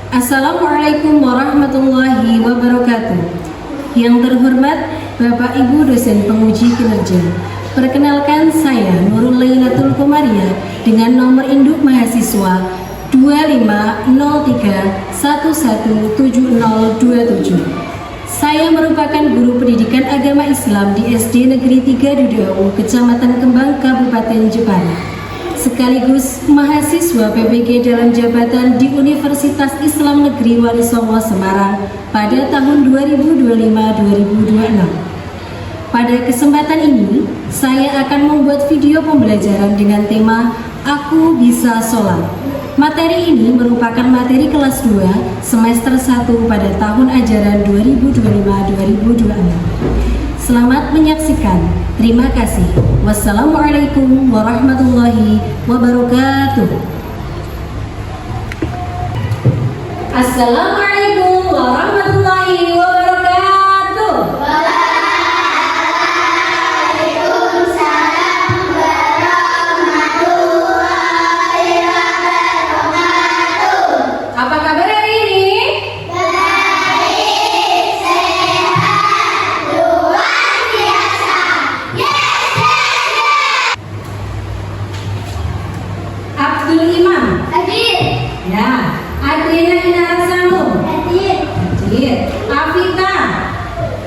Assalamualaikum warahmatullahi wabarakatuh. Yang terhormat Bapak Ibu dosen penguji kinerja, perkenalkan saya Nurul Lailatul Komariah dengan nomor induk mahasiswa 2503117027. Saya merupakan guru pendidikan agama Islam di SD Negeri 3 Dudau, Kecamatan Kembang, Kabupaten Jepara, sekaligus mahasiswa PPG dalam jabatan di Universitas Islam Negeri Wali Songo Semarang pada tahun 2025-2026. Pada kesempatan ini, saya akan membuat video pembelajaran dengan tema Aku Bisa Sholat. Materi ini merupakan materi kelas 2 semester 1 pada tahun ajaran 2025-2026. Selamat menyaksikan. Terima kasih. Wassalamualaikum warahmatullahi wabarakatuh. Assalamualaikum warahmatullahi wabarakatuh. Waalaikumsalam warahmatullahi wabarakatuh. Apa kabar hari ini? Baik, sehat, luar biasa. Abdul Imam. Hadir. Ya. Adriana Inarasanum. Hadir. Hadir. Afita.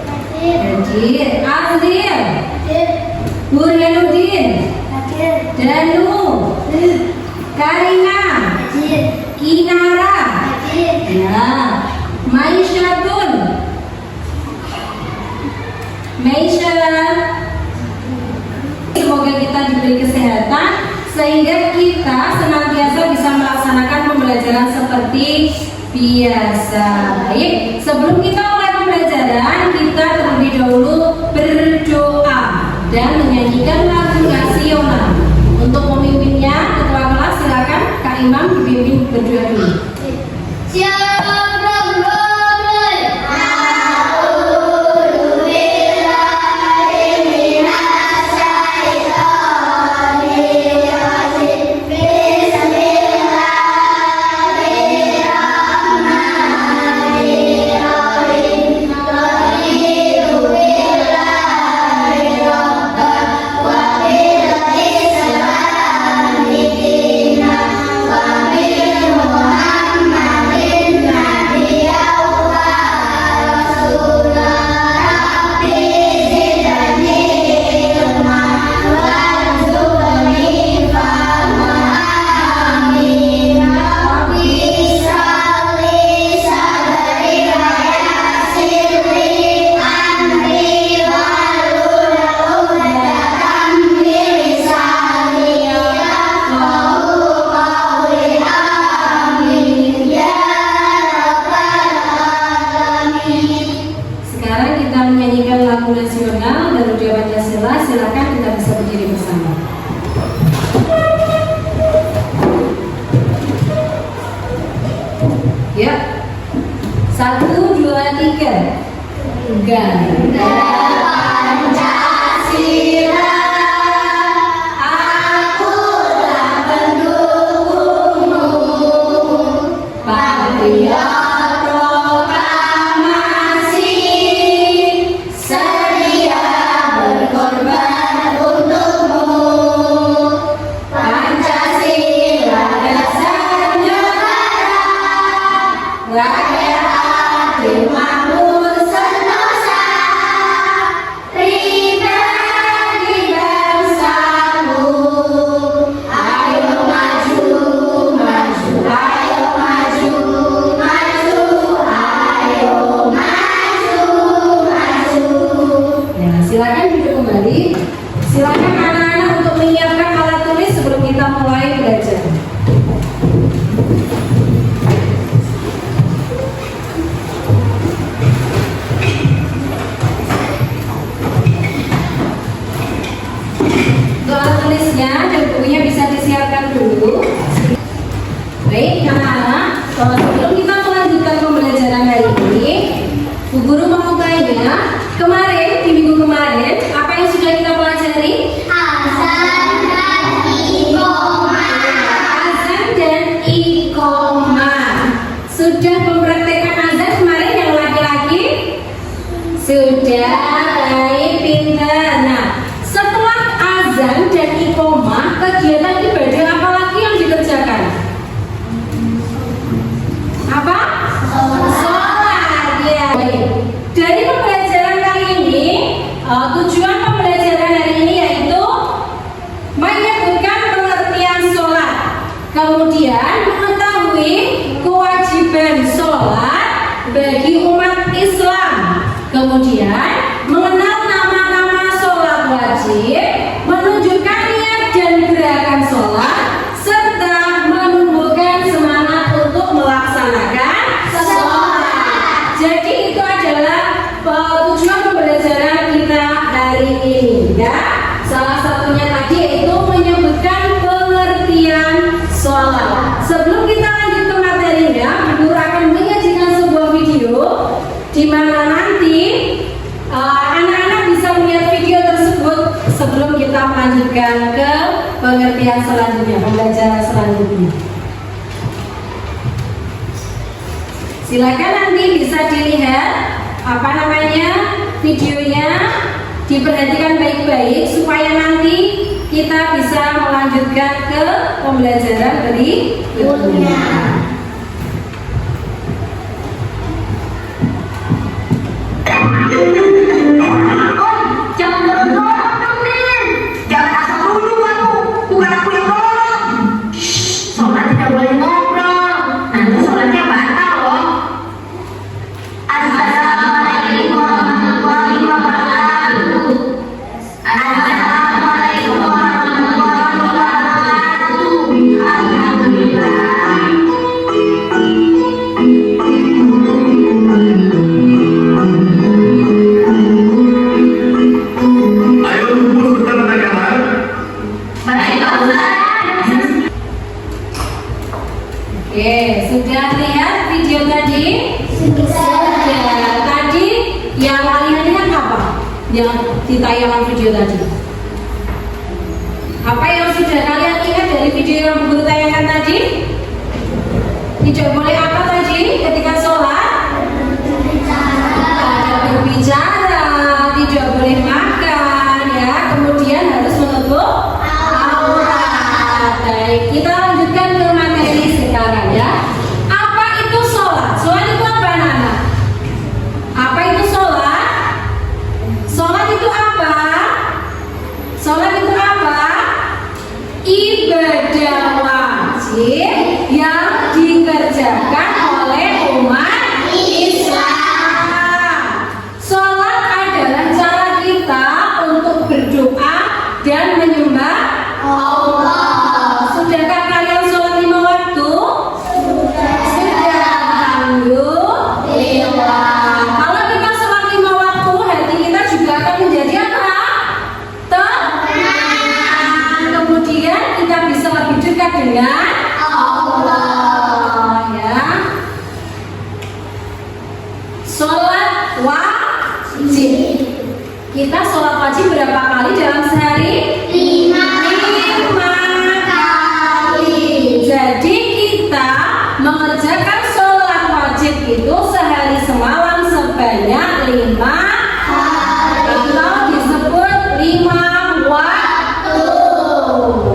Hadir. Hadir. Azril. Hadir. Burhanuddin. Hadir. Danu. Hadir. Karina. Hadir. Kinara. Hadir. Ya. Maisyatun. Maisha. Semoga kita diberi kesehatan sehingga kita senantiasa bisa melaksanakan pembelajaran seperti biasa. Baik, sebelum kita mulai pembelajaran, kita terlebih dahulu berdoa dan menyanyikan lagu nasional. Untuk memimpinnya, ketua kelas silakan Kak Imam dipimpin berdoa dulu. Sekarang kita menyanyikan lagu nasional dan ujian Pancasila. Silakan kita bisa berdiri bersama. Ya, 1, 2, 3. Ganda Pancasila, akulah pendukungmu. Patriot proklamasi, sedia berkorban untukmu. Pancasila dasar negara, rakyat adil makmur sentosa, pribadi bangsamu. Ayo maju, maju, ayo maju, maju, ayo maju, maju. Ya, silakan duduk kembali. Silakan anak-anak untuk menyiapkan alat tulis sebelum kita mulai belajar. Untuk alat tulisnya dan bukunya bisa disiapkan dulu. Baik, anak-anak, sebelum kita melanjutkan pembelajaran hari ini, Bu Guru mau tanya, kemarin, di minggu kemarin, apa yang sudah kita pelajari? Azan dan iqomah. Azan dan iqomah. Sudah mempraktekkan azan kemarin yang laki-laki? Sudah, baik, pintar. Nah, setelah azan dan iqomah, kegiatan ibadah apa lagi yang dikerjakan? Apa? Sholat. Ya. Baik. Dari pembelajaran kali ini, tujuan pembelajaran hari ini yaitu menyebutkan pengertian sholat, kemudian mengetahui kewajiban sholat bagi umat Islam, kemudian mengenal nama-nama sholat wajib, menunjukkan niat dan gerakan sholat, serta menumbuhkan semangat untuk melaksanakan sholat. Jadi itu adalah tujuan pembelajaran kita hari ini, ya. Salah satunya tadi yaitu menyebutkan pengertian sholat. Sebelum kita lanjut ke materinya, Ibu akan menyajikan sebuah video di mana nanti anak-anak bisa melihat video tersebut sebelum kita melanjutkan ke pengertian selanjutnya, pembelajaran selanjutnya. Silakan nanti bisa dilihat videonya, diperhatikan baik-baik supaya nanti kita bisa melanjutkan ke pembelajaran berikutnya. Jangan dorong-dorong dong, Nen. Jangan asal dulu kamu. Bukan aku yang dorong. Sholat tidak boleh ngobrol. Nanti sholatnya batal loh. Assalamualaikum warahmatullahi wabarakatuh. Assalamualaikum warahmatullahi wabarakatuh. Alhamdulillah. Ayo kumpul kita katakan. Baik, Pak Ustaz. Oke, sudah lihat video tadi? Sudah. Tadi yang kalian lihat apa? Yang ditayangkan video tadi. Apa yang sudah kalian ingat dari video yang guru tayangkan tadi? Tidak boleh apa tadi ketika sholat? Tidak berbicara, tidak boleh makan, ya. Kemudian harus menutup aurat. Baik, kita lanjutkan ke materi sekarang, ya. Apa itu sholat? Sholat itu apa, anak-anak? Apa itu sholat? Sholat itu apa? Sholat itu apa? Ibadah wajib yang dikerjakan oleh umat Islam. Sholat adalah cara kita untuk berdoa dan menyembah Allah. Sudahkah kalian sholat 5 waktu? Sudah. Alhamdulillah. Kalau kita sholat 5 waktu, hati kita juga akan menjadi apa? Tenang. Kemudian kita bisa lebih dekat dengan Allah, ya. Sholat wajib. Kita sholat wajib berapa kali dalam sehari? 5 kali. Jadi kita mengerjakan sholat wajib itu sehari semalam sebanyak 5 atau disebut 5 waktu.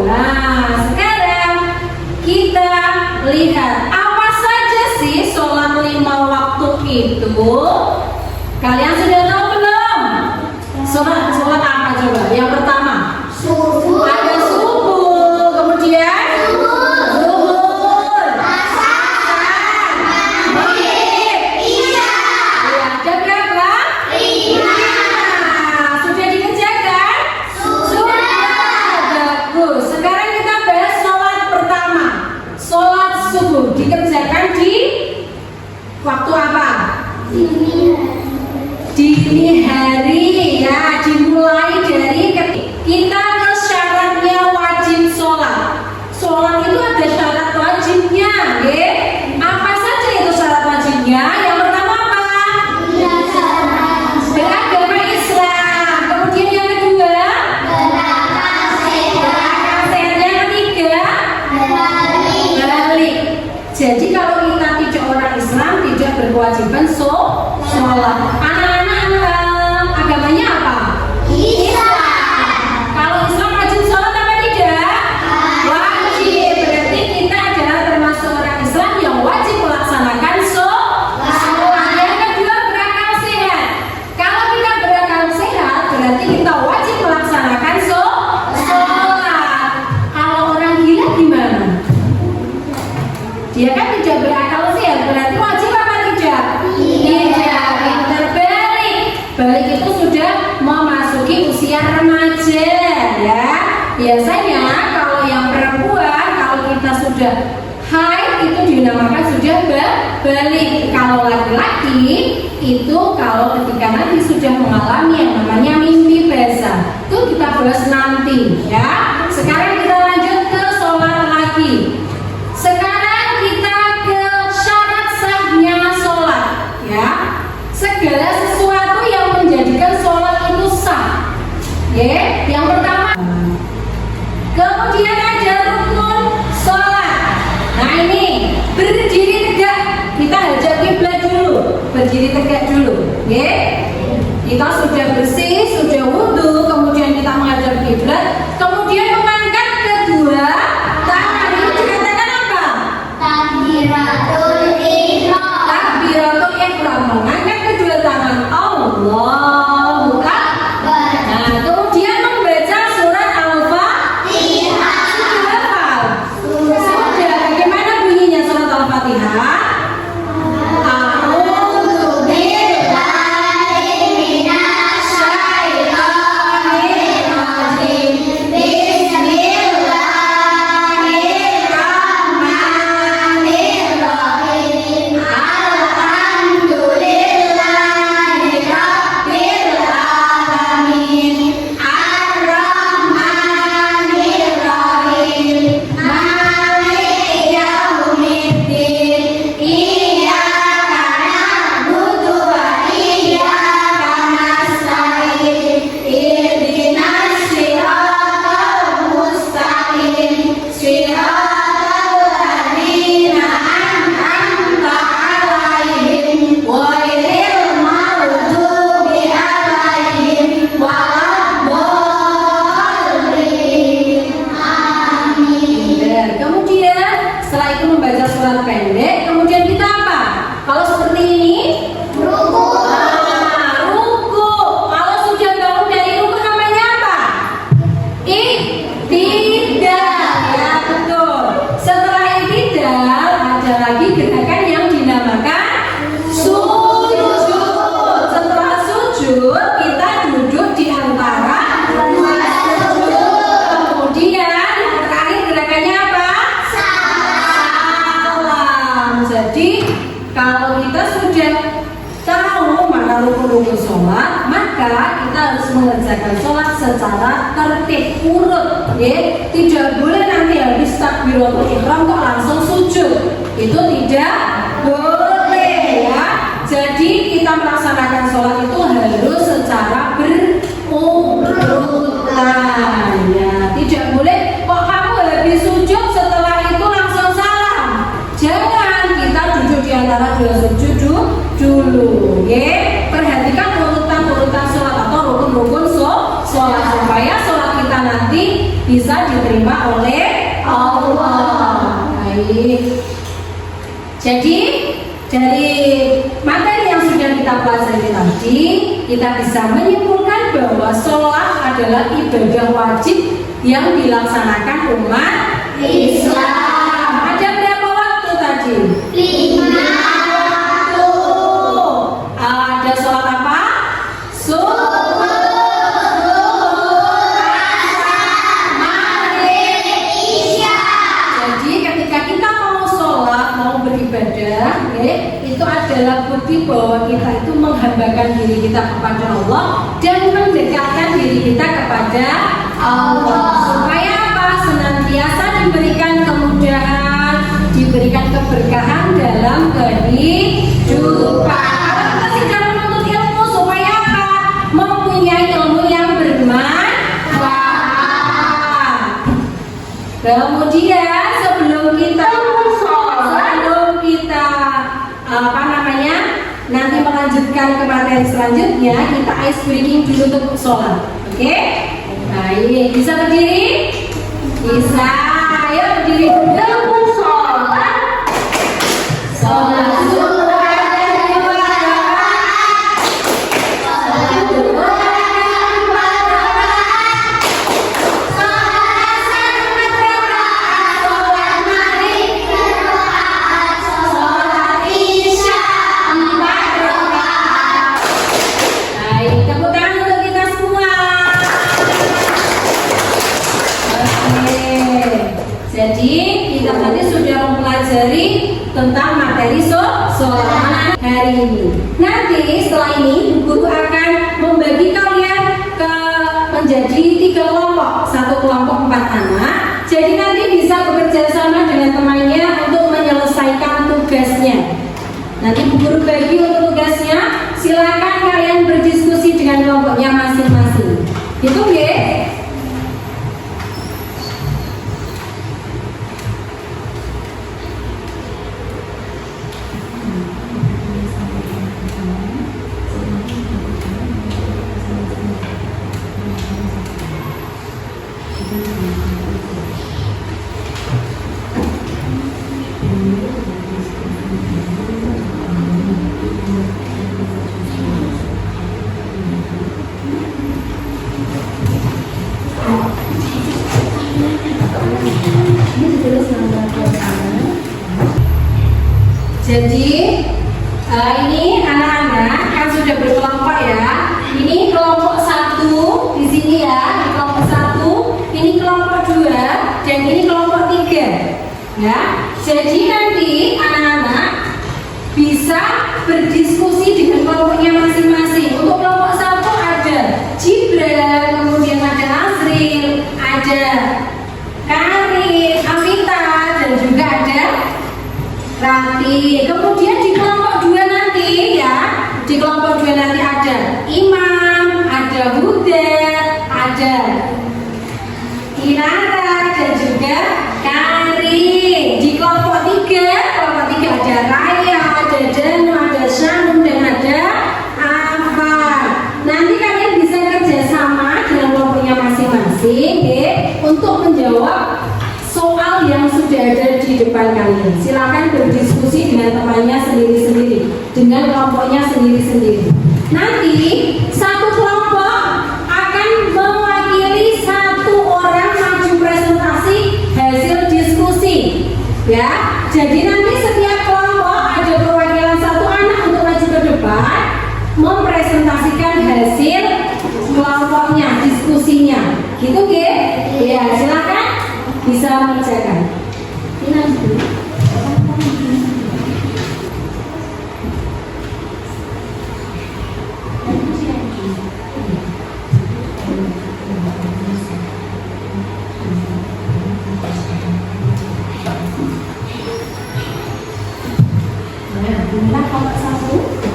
Nah, sekarang kita lihat apa saja sih sholat 5 waktu itu. Kalian sudah tahu belum? Sholat apa coba? Yang pertama, ada subuh, kemudian zuhur, asar, maghrib, isya. Ada berapa? 5. Sudah dikerjakan? Sudah. Bagus. Sekarang kita bahas sholat pertama. Sholat subuh dikerjakan di waktu apa? Dini hari, ya. Dimulai dari kita ke syaratnya wajib sholat. Sholat itu ada syarat wajibnya, ya. Apa saja itu syarat wajibnya? Yang pertama apa? Beragama Islam. Kemudian yang kedua, berakal sehat. Yang ketiga, balik. Jadi kalau kita tidak orang Islam tidak berkewajiban sholat. Anak-anak agamanya apa? Kalau Islam wajib sholat apa tidak? Wajib. Berarti kita adalah termasuk orang Islam yang wajib melaksanakan sholat. Yang kedua, berakal sehat. Kalau kita berakal sehat, berarti kita wajib melaksanakan sholat. Kalau orang gila gimana? Dia kan tidak berakal sehat, berarti wajib apa tidak? Tidak. Terbalik. Balik itu sudah memasuki usia remaja, ya. Biasanya kalau yang perempuan, kalau kita sudah haid itu dinamakan sudah balik. Kalau laki-laki itu kalau ketika nanti sudah mengalami yang namanya mimpi basah, itu kita bahas nanti, ya. Sekarang kita lanjut ke sholat lagi. Sekarang kita ke syarat sahnya sholat, ya. Segala sesuatu yang menjadikan sholat itu sah, ya. Yang pertama, kemudian ada rukun sholat. Nah ini berdiri tegak, kita hadap kiblat dulu, berdiri tegak dulu, ya. Kita sudah bersih, sudah wudhu, kemudian kita menghadap kiblat, kemudian mengangkat kedua tangan. Itu dikatakan apa? Takbiratul ihram. Takbiratul ihram, mengangkat kedua tangan. Allahu Akbar. Nah, kemudian membaca surat Al-Fatihah. Sudah hafal? Sudah. Bagaimana bunyinya surat Al-Fatihah? A'udzu billahi minasy syaithanir rajim. Bismillahirrahmanirrahim. Alhamdulillahi rabbil alamin. Ar-Rahmanirrahim. Maliki yaumiddin. Iyyaka na'budu wa iyyaka nasta'in. Ihdinas siratal mustaqim. Siratal ladzina an'amta 'alaihim ghairil maghdubi 'alaihim waladdallin. Amin. Kemudian setelah itu membaca surat pendek, kemudian kita apa? Kalau seperti ini, ruku. Ruku. Kalau sudah bangun dari ruku namanya apa? Iktidal. Ya betul. Setelah iktidal ada lagi gerakan yang dinamakan sujud. Setelah sujud kita duduk di antara dua sujud. Kemudian yang terakhir gerakannya apa? Salam. Jadi kalau kita sudah tahu mana rukun-rukun sholat, maka kita harus mengerjakan sholat secara tertib urut, ya. Tidak boleh nanti habis takbiratul ihram kok langsung sujud. Itu tidak boleh, ya. Jadi kita melaksanakan sholat itu harus secara berurutan, ya. Tidak boleh kok kamu habis sujud setelah itu langsung salam. Jangan, kita duduk di antara dua sujud dulu, ya. Perhatikan urutan-urutan sholat atau rukun-rukun sholat supaya sholat kita nanti bisa diterima oleh Allah. Baik. Jadi dari materi yang sudah kita pelajari tadi, kita bisa menyimpulkan bahwa sholat adalah ibadah wajib yang dilaksanakan umat Islam. Ada berapa waktu tadi? 5 waktu. Ada sholat apa? Subuh, maghrib, isya. Jadi ketika kita mau sholat, mau beribadah, ya, itu adalah bukti bahwa kita itu menghambakan diri kita kepada Allah dan mendekatkan diri kita kepada Allah. Supaya apa? Senantiasa diberikan kemudahan, diberikan keberkahan dalam kehidupan. Kalau kita sedang menuntut ilmu, supaya apa? Mempunyai ilmu yang bermanfaat. Kemudian sebelum kita nanti melanjutkan ke materi selanjutnya, kita ice breaking dulu untuk sholat. Oke? Baik, bisa berdiri? Bisa. Ayo berdiri dulu. Sholat. Sholat subuh. Jadi kita tadi sudah mempelajari tentang materi sholat hari ini. Nanti setelah ini guru akan membagi kalian menjadi 3 kelompok, 1 kelompok 4 anak. Jadi nanti bisa bekerja sama dengan temannya untuk menyelesaikan tugasnya. Nanti guru bagi untuk tugasnya, silakan kalian berdiskusi dengan kelompoknya masing-masing. Gitu ya? Jadi ini anak-anak kan sudah berkelompok ya. Ini kelompok 1 di sini ya, di kelompok 1, ini kelompok 2, dan ini kelompok 3. Ya. Jadi nanti anak-anak bisa berdiskusi dengan kelompoknya masing-masing. Untuk kelompok 1 ada Jibril, kemudian ada Azril, ada Karin, Amita, dan juga ada Rati. Kemudian di kelompok 2 nanti ya, di kelompok 2 nanti ada Imam, ada Huda, ada Inara, dan juga Karin. Di kelompok 3 ada Raya, ada Danu, ada Shanum, dan ada Afar. Nanti kalian bisa kerjasama dengan kelompoknya masing-masing untuk menjawab soal yang sudah ada di depan kalian. Silakan berdiskusi dengan temannya sendiri-sendiri, dengan kelompoknya sendiri-sendiri. Nanti 1 kelompok akan mewakili 1 orang maju presentasi hasil diskusi. Ya, jadi nanti setiap kelompok ada perwakilan 1 anak untuk maju ke depan mempresentasikan hasil kelompoknya, diskusinya. Gitu, Ge? Ya, silakan bisa mengerjakan. Nah, kelompok 1.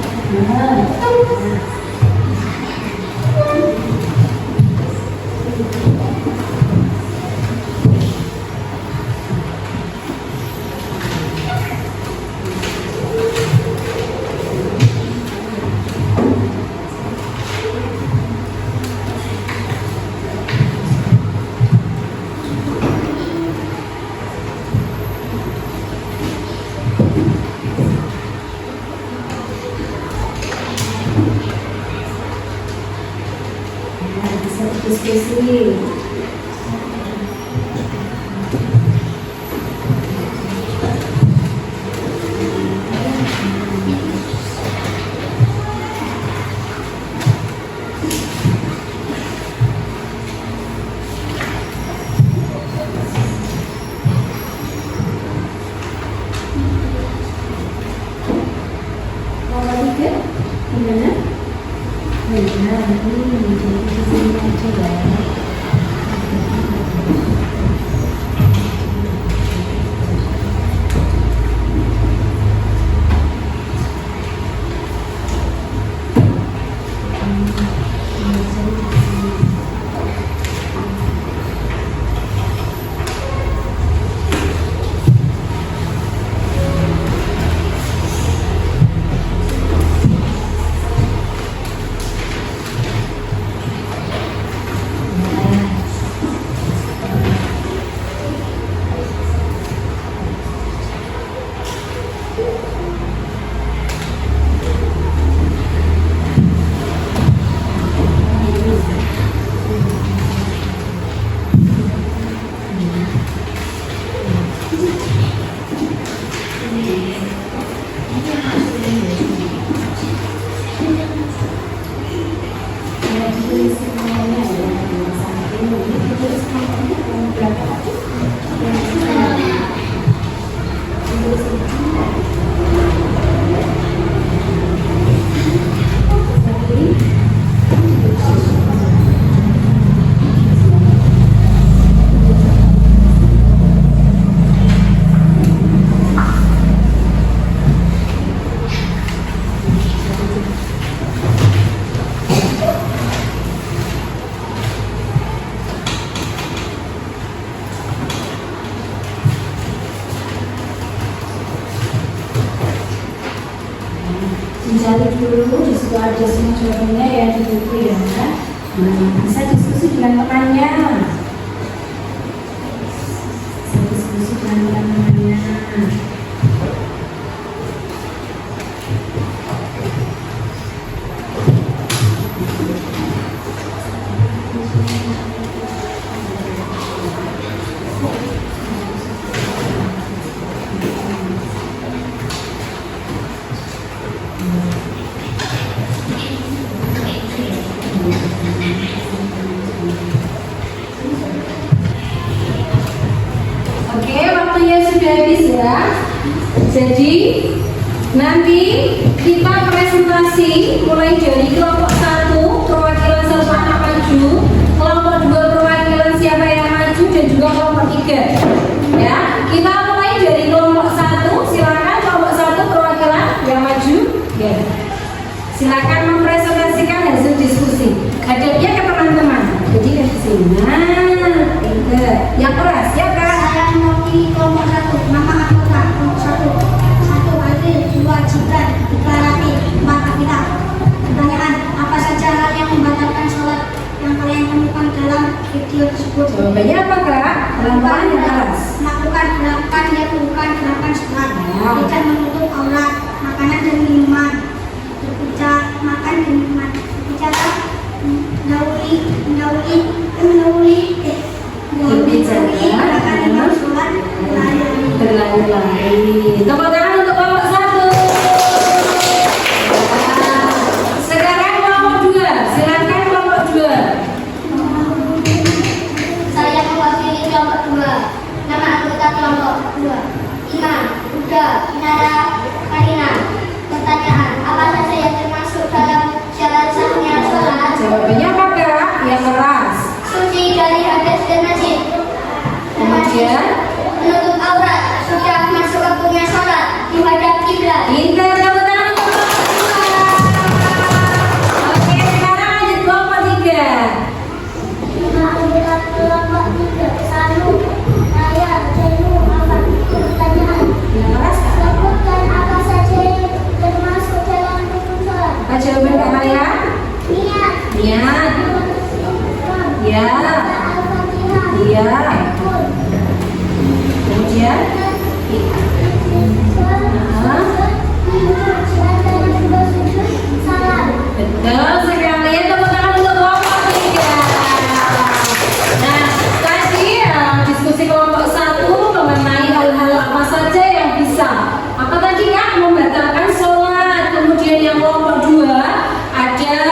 Diskusi. Nomor 3 gimana? Benar, ini aja ya. Mencari dulu di situ ada semua jawabannya ya di buku ya. Bisa diskusi dengan temannya. Bisa diskusi dengan temannya. Oke, waktunya sudah habis ya. Jadi nanti kita presentasi mulai dari kelompok 1 perwakilan satu anak maju, kelompok 2 perwakilan siapa yang maju dan juga kelompok 3. Ya, kita mulai dari kelompok 1. Silakan kelompok 1 perwakilan yang maju. Ya. Silakan mempresentasikan hasil diskusi. Hadapnya ke teman-teman. Jadi ke sini. Nah, yang keras ya Kak. Saya mewakili kelompok 1. Nama anggota kelompok 1. 1 Adil, 2 Gibran, 3 Rati, 4 Kapita. Pertanyaan, apa saja hal yang membatalkan sholat yang kalian temukan dalam video tersebut? Jawabannya apa Kak? Pelan-pelan yang keras. Melakukan gerakan yang bukan gerakan sholat. Ya. Tidak menutup aurat, makanan dan minuman. Berbicara makan dan minuman. Berbicara berlari-lari. Tepuk tangan untuk kelompok 1. Sekarang kelompok 2. Silakan kelompok 2. Saya mewakili kelompok 2. Nama anggota kelompok 2. Iman, Uda, Inara, Karina. Pertanyaan, apa saja yang termasuk dalam syarat sahnya sholat? Jawabannya apa Kak? Yang keras. Suci dari hadas dan najis. Kemudian Menutup aurat, sudah masuk waktunya sholat, menghadap kiblat. pintar, tepuk tangan untuk kelompok 2. Oke, sekarang lanjut kelompok 3. Nama anggota kelompok 3. Sanu, Raya, Jenu, Afan. Pertanyaan, Yang keras Kak. sebutkan apa saja yang termasuk dalam rukun sholat? Apa jawaban Kak Maya? Niat, Niat. Ya. Al-Fatihah, Iya. Rukun, Kemudian salam. betul sekali. Tepuk tangan untuk kelompok 3. Nah, tadi diskusi kelompok 1 mengenai hal-hal apa saja yang bisa apa tadi Kak? Membatalkan sholat. Kemudian yang kelompok 2 ada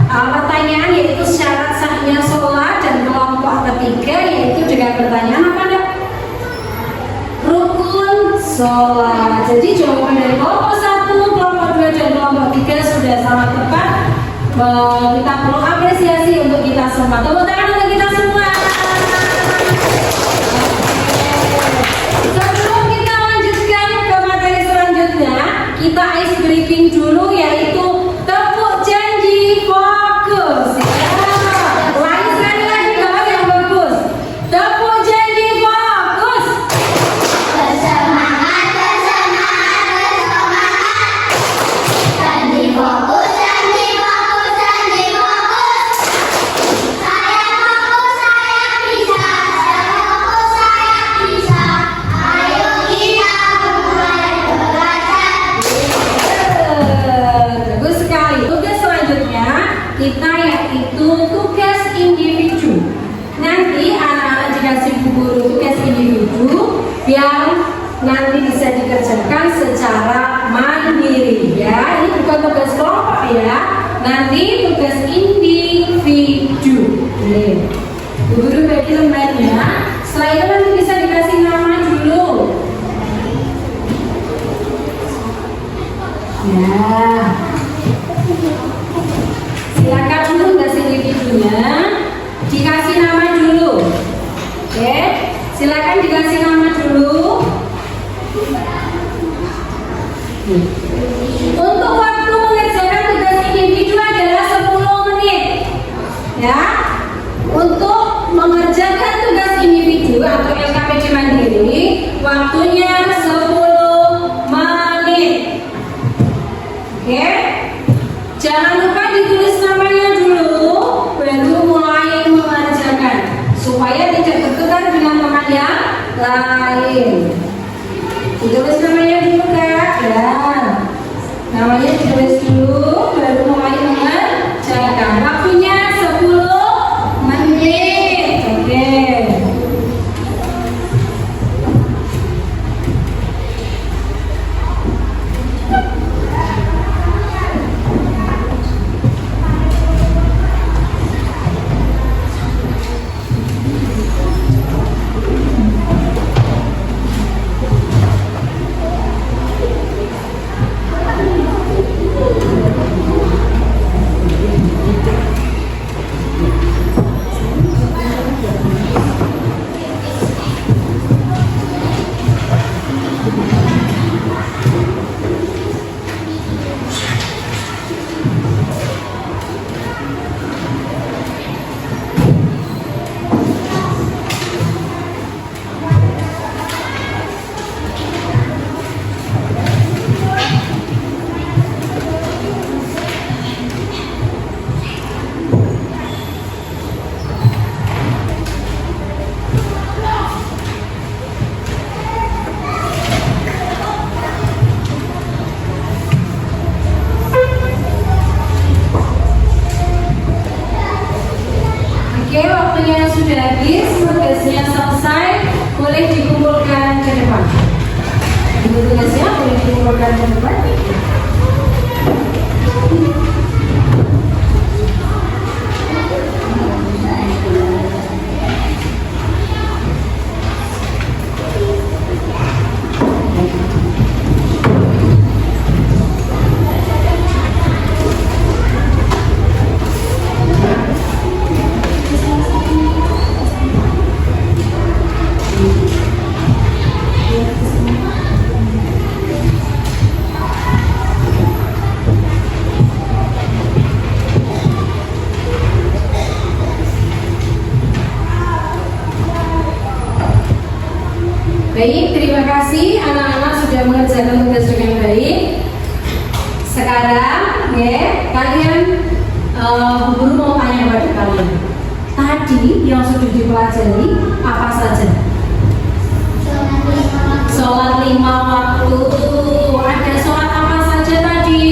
pertanyaan yaitu syarat sahnya sholat, dan kelompok ketiga yaitu dengan pertanyaan apa Kak? Rukun sholat. Jadi jawaban dari kelompok 1, kelompok 2 dan kelompok 3 sudah sangat tepat. Kita perlu apresiasi untuk kita semua. Tepuk tangan untuk kita semua. Sebelum kita lanjutkan ke materi selanjutnya, kita ice breaking dulu yaitu tepuk janji fokus. Ya. Lain sekali lagi kalau yang bagus. Tepuk janji fokus. Bersemangat, bersemangat, bersemangat. Janji fokus, janji fokus, janji fokus. Saya fokus, saya bisa. Saya fokus, saya bisa. Ayo kita mulai belajar. Bagus sekali. Tugas selanjutnya kita yaitu tugas individu. Nanti anak-anak dikasih guru tugas individu yang nanti bisa dikerjakan secara mandiri ya. Ini bukan tugas kelompok ya. Nanti tugas individu. Nih, guru bagi lembarnya. Setelah itu nanti bisa dikasih nama dulu. Ya. Silakan untuk tugas individunya dikasih nama dulu. Oke, silakan dikasih nama dulu. Untuk waktu mengerjakan tugas individu adalah 10 menit. Ya. Untuk mengerjakan tugas individu atau LKPD mandiri, waktunya 10 menit. Oke. Namanya ditulis dulu, baru mulai mengerjakan. Waktunya 10 menit. Oke. Oke, waktunya sudah habis, tugasnya selesai, boleh dikumpulkan ke depan. Tugasnya boleh dikumpulkan ke depan. Baik, terima kasih anak-anak sudah mengerjakan tugas dengan baik. Sekarang, ya, kalian guru mau tanya pada kalian. Tadi yang sudah dipelajari apa saja? Sholat 5 waktu. Ada sholat apa saja tadi?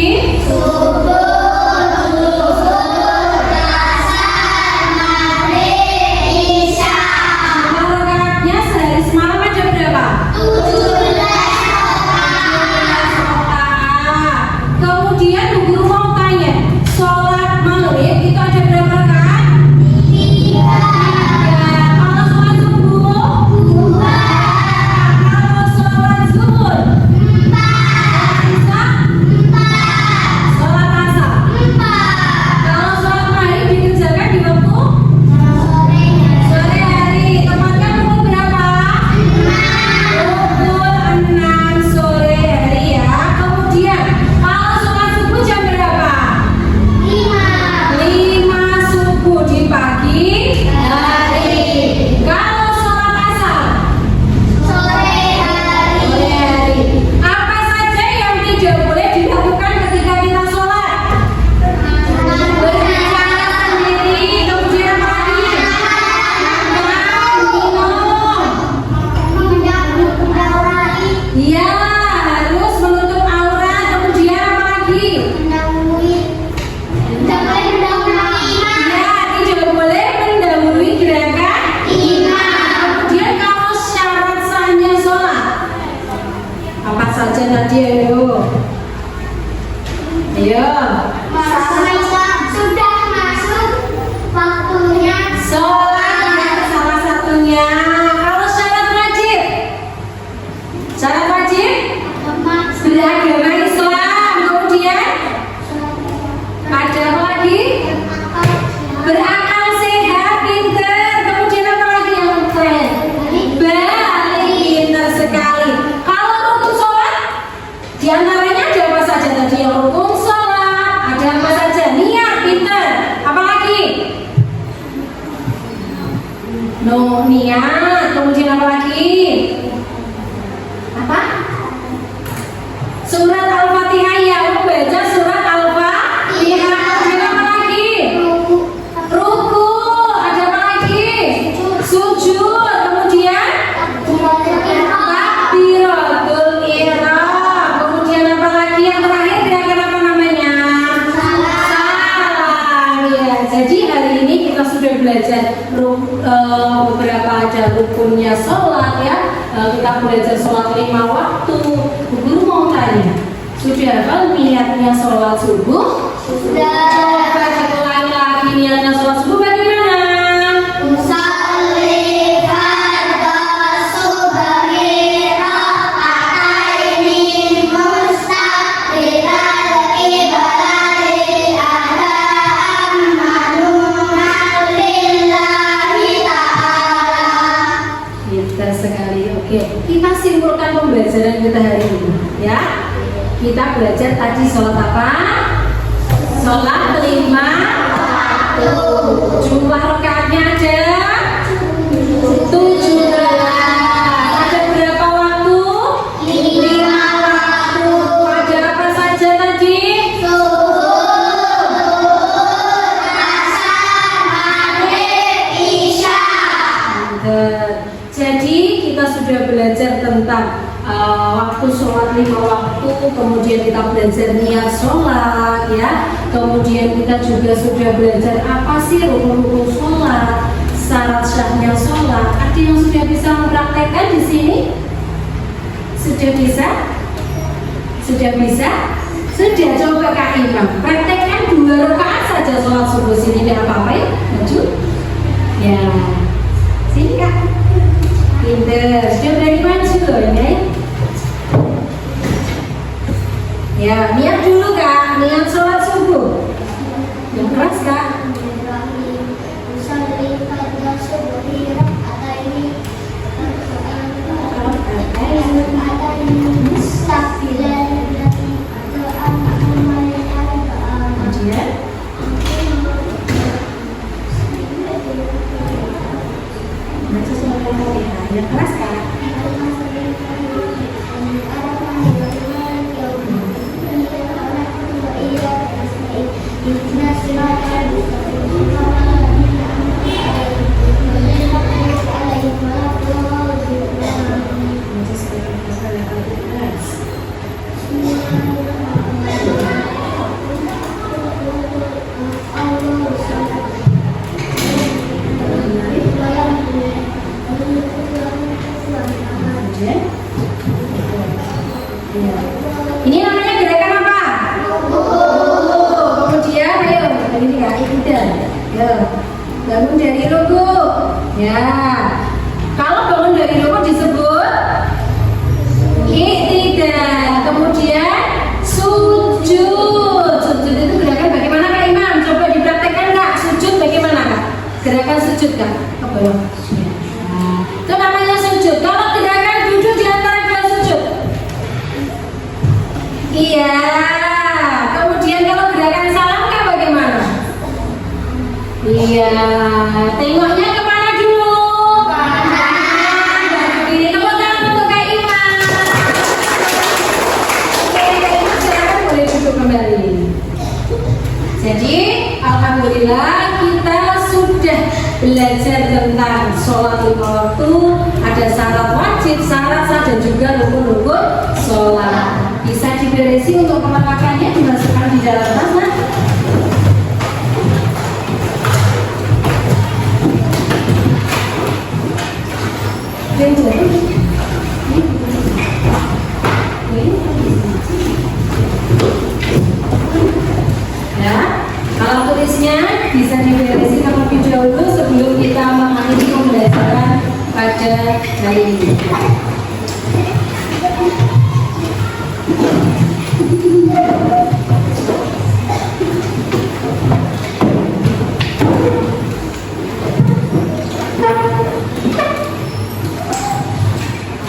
Sudah masuk waktunya sholat, salah satunya. Kalau syarat wajib beragama Islam, kemudian ada apa lagi? Berakal sehat, pinter, kemudian apa lagi yang keren? Balik, pinter sekali. Kalau rukun sholat, diantaranya ada apa saja tadi? Yang rukun sholat ada apa saja? kita belajar sholat 5 waktu. Bu Guru mau tanya, sudah hafal niatnya sholat subuh? Sudah. Coba diulangi lagi niatnya sholat subuh bagaimana? Usalli fardhu subhi raka'ataini mustaqbilal qiblati adaan manunan lillahi ta'ala. Pintar sekali. Oke, kita simpulkan pembelajaran kita hari ini ya. Kita belajar tadi sholat apa? Sholat 5 waktu. Jumlah rakaatnya ada 17. Ada berapa waktu? 5 waktu. Ada apa saja tadi? Jadi kita sudah belajar tentang waktu sholat 5 waktu, kemudian kita belajar niat sholat ya, kemudian kita juga sudah belajar apa sih rukun-rukun sholat, syarat syahnya sholat. Ada yang sudah bisa mempraktekkan di sini? Sudah bisa? Sudah bisa? Sudah. Coba Kak Imam praktekkan 2 rakaat saja sholat subuh. Sini tidak apa-apa ya, maju ya, sini Kak. Pinter, sudah berani maju ya. Ya, niat dulu Kak, niat sholat subuh. Yang keras Kak. Usalli fardhu subhi raka'ataini mustaqbilal qiblati adaan manunan lillahi ta'ala. Kemudian baca surat Al-Fatihah. Yang keras Kak. Ini namanya gerakan apa? Kemudian ayo ini ya, ikutan. Ya, bangun dari ruku. Ya, kalau bangun dari ruku disebut iktidal. Kemudian sujud. Sujud itu gerakan bagaimana Kak Imam? Coba dipraktekkan Kak. Sujud bagaimana Kak? Gerakan sujud Kak. Apa ya? Nah, itu namanya sujud. Kalau gerakan duduk di antara 2 sujud. Iya. Kemudian kalau gerakan salam Kak bagaimana? Iya. Tengoknya kemana dulu? Kanan. Begini. Tepuk tangan untuk Kak Imam. Oke, Kak Imam silakan boleh duduk kembali. Jadi, alhamdulillah kita sudah belajar tentang sholat 5 waktu. Ada syarat wajib, syarat sah dan juga rukun-rukun sholat. Bisa diberesi untuk pemakaiannya, dimasukkan di dalam tas nah. Ya, kalau tulisnya bisa diberesi terlebih dahulu sebelum kita mengakhiri pembelajaran pada hari ini.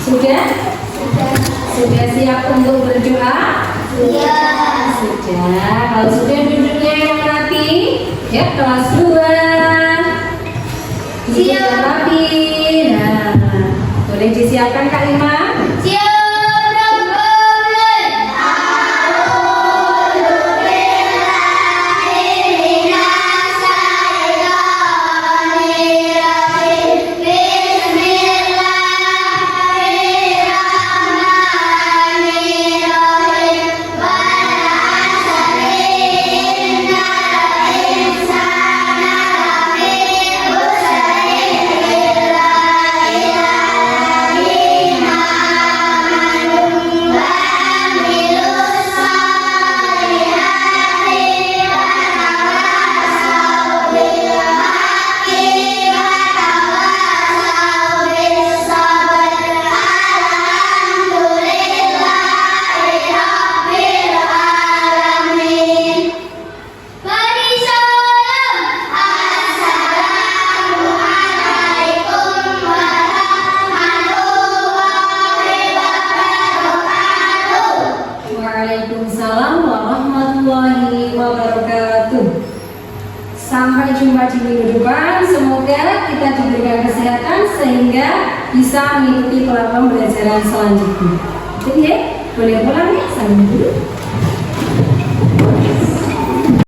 Sudah? Sudah siap untuk berdoa? Iya. Sudah. Kalau sudah duduknya yang rapi, ya kelas 2. Siap rapi. Nah, boleh disiapkan Kak Imam? Siap. Bismillahirrahmanirrahim. Sampai jumpa di minggu depan. Semoga kita diberikan kesehatan sehingga bisa mengikuti pembelajaran selanjutnya. Jadi ya, boleh pulang ya, sampai dulu.